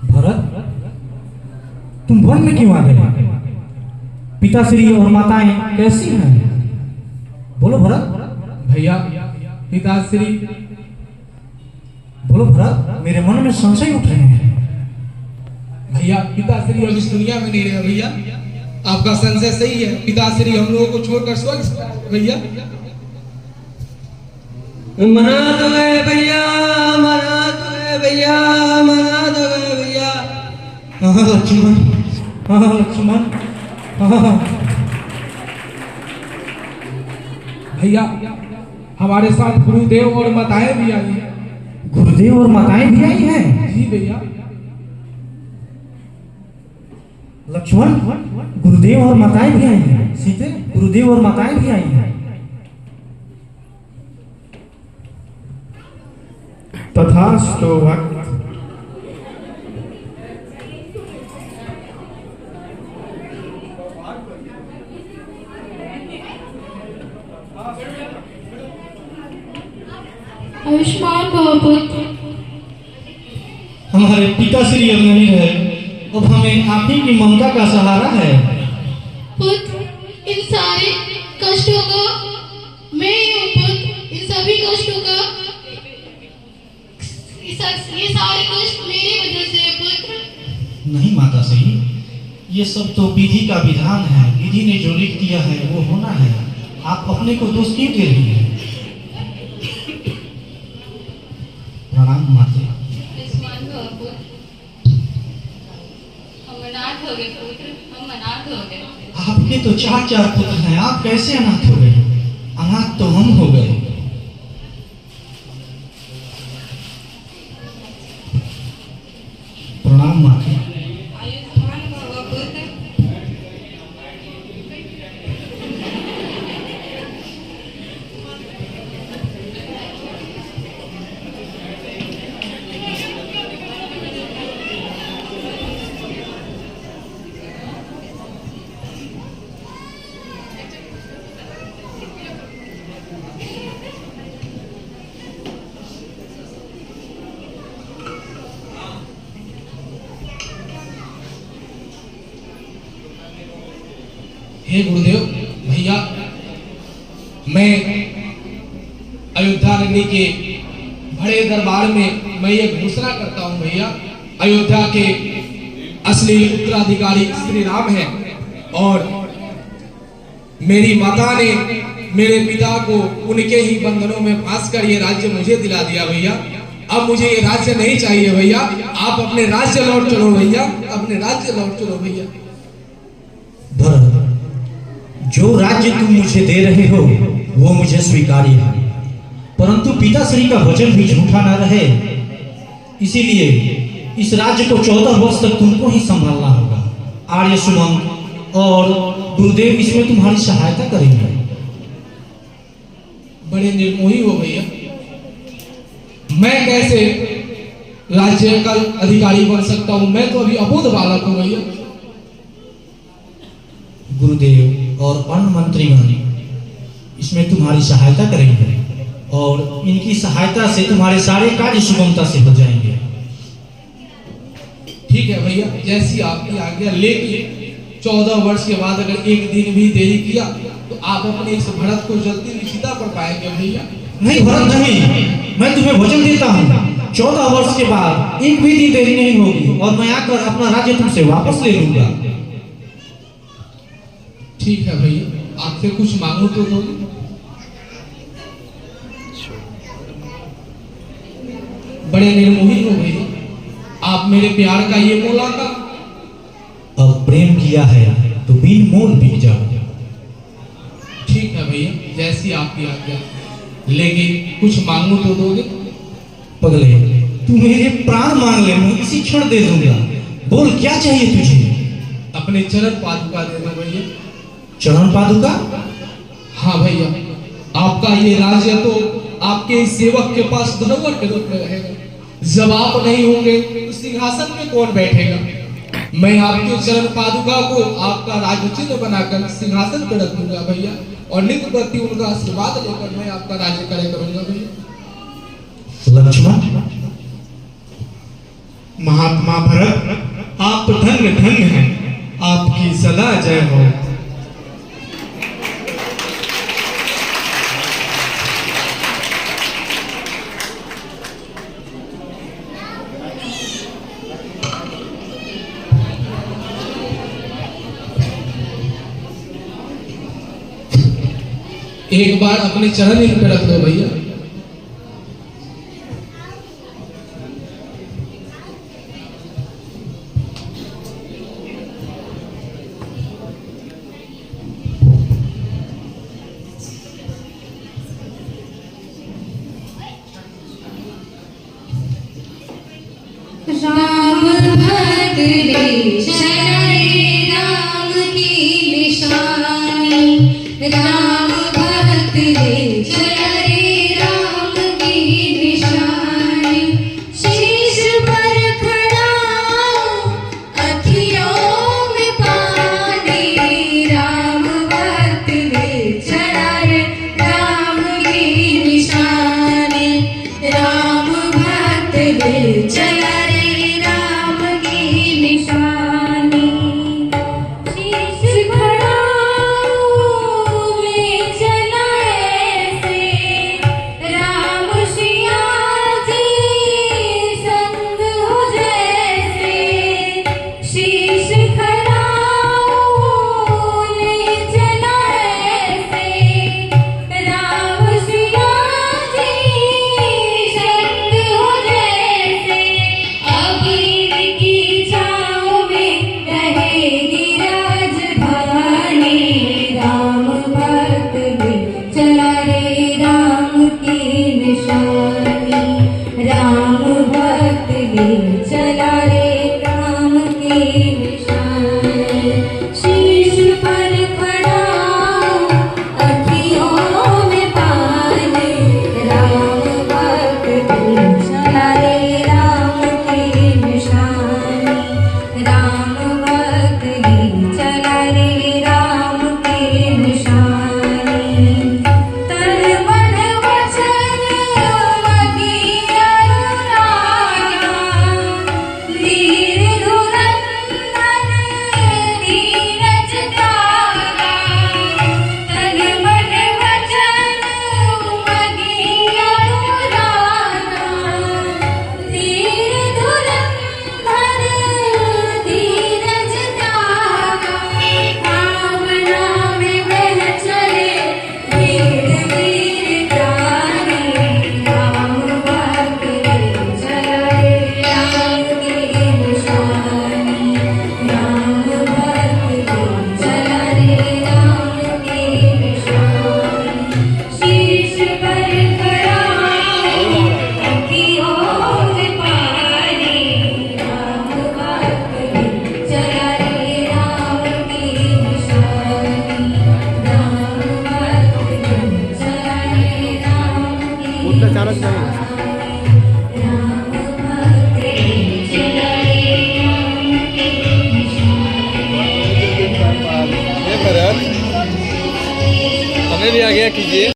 भरत, तुम वन में क्यों आ गए? पिताश्री और माताएं कैसी हैं? बोलो भरत। भैया पिताश्री, बोलो भरत, मेरे मन में संशय उठ रहे हैं। भैया पिताश्री अब इस दुनिया में नहीं रहे भैया। आपका संशय सही है, पिताश्री हम लोगों को छोड़कर स्वर्ग भैया। मना तो गए भैया, मना तो गए भैया, मना तो गए भैया। हाँ लक्ष्मण, हाँ लक्ष्मण, हाँ। भैया हमारे साथ गुरुदेव और माताएं भी आई हैं। गुरुदेव और माताएं भी आई हैं? जी भैया। लक्ष्मण, गुरुदेव और माताएं भी आई हैं। सीते, गुरुदेव और माताएं भी आई हैं। तथास्तु वक्त। आयुष्मान भव पुत्र। हमारे पिताश्री अब नहीं रहे, अब हमें आप ही की ममता का सहारा है। पुत्र, इन सारे कष्टों का मैं ही हूँ पुत्र। इन सभी कष्टों का ये सारे कष्ट मेरी वजह से है पुत्र। नहीं माताश्री, ये सब तो विधि का विधान है। विधि ने जो लिख दिया है वो होना है। आप अपने को दोष क्यों दे रही हैं? प्रणाम माता। आयुष्मान भव पुत्र। हम अनाथ हो गए पुत्र, हम अनाथ हो गए। आपके तो चार चार पुत्र हैं, आप कैसे अनाथ हो गए? अनाथ तो हम हो गए। प्रणाम माता। आयुष्मान भव पुत्र। हे गुरुदेव भैया, मैं अयोध्या नगरी के बड़े दरबार में मैं ये घोषणा करता हूँ भैया, अयोध्या के असली उत्तराधिकारी श्री राम हैं और मेरी माता ने मेरे पिता को उनके ही बंधनों में फांस कर ये राज्य मुझे दिला दिया भैया। अब मुझे ये राज्य नहीं चाहिए भैया। आप अपने राज्य लौट चलो भैया, अपने राज्य लौट चलो भैया। भरत, जो राज्य तुम मुझे दे रहे हो वो मुझे स्वीकार्य है, परंतु पिताश्री का वचन भी झूठा न रहे, इसीलिए इस राज्य को 14 वर्ष तक तुमको ही संभालना होगा। आर्य सुमंत और गुरुदेव इसमें तुम्हारी सहायता करेंगे। बड़े निर्मोही हो भैया, मैं कैसे राज्य का अधिकारी बन सकता हूँ? मैं तो अभी अबोध बालक हूँ भैया। गुरुदेव और अन्य मंत्रीगण इसमें तुम्हारी सहायता करेंगे और इनकी सहायता से तुम्हारे सारे कार्य सुगमता से हो जाएंगे। ठीक है भैया, जैसी आपकी आज्ञा। लेकिन 14 वर्ष के बाद अगर एक दिन भी देरी किया तो आप अपने इस भरत को जल्दी निश्चिता कर पाएंगे भैया। नहीं भरत नहीं, मैं तुम्हें वचन देता हूँ 14 वर्ष के बाद एक भी दिन देरी नहीं होगी और मैं आकर अपना राज्य तुमसे वापस ले लूंगा। ठीक है भैया, आपसे कुछ मांगो तो दोगे? बड़े निर्मोही हो भैया, आप मेरे प्यार का ये मोल आता। अब प्रेम किया है तो बिन मोल बिक जाओ। ठीक है भैया, जैसी आपकी आज्ञा। लेकिन कुछ मांगो तो दोगे? पगले, तू मेरे प्राण मांग ले, मैं इसी क्षण दे दूंगा। बोल क्या चाहिए तुझे? अपने चरण पादुका दे दो भैया। चरण पादुका? हाँ भैया, आपका ये राज्य तो आपके इस सेवक के पास धरोहर के रूप में रहेगा। जब आप नहीं होंगे तो सिंहासन में कौन बैठेगा? मैं आपके चरण पादुका को आपका राज चिन्ह बनाकर सिंहासन पर रख दूंगा भैया, और नित्य प्रति उनका आशीर्वाद लेकर मैं आपका राज्य कार्य करूंगा भैया। लक्ष्मण, महात्मा भरत, आप धन्य धन्य हैं, आपकी सदा जय हो। एक बार अपने चरण इन पे रख दो भैया। राम भक्त रे चला रे राम की निशानी, राम भक्त रे चला रे राम की निशानी। शीश पर खड़ा अखियों में पानी, राम भक्त रे चला रे राम की निशानी, राम भक्त रे चला चालत नाही।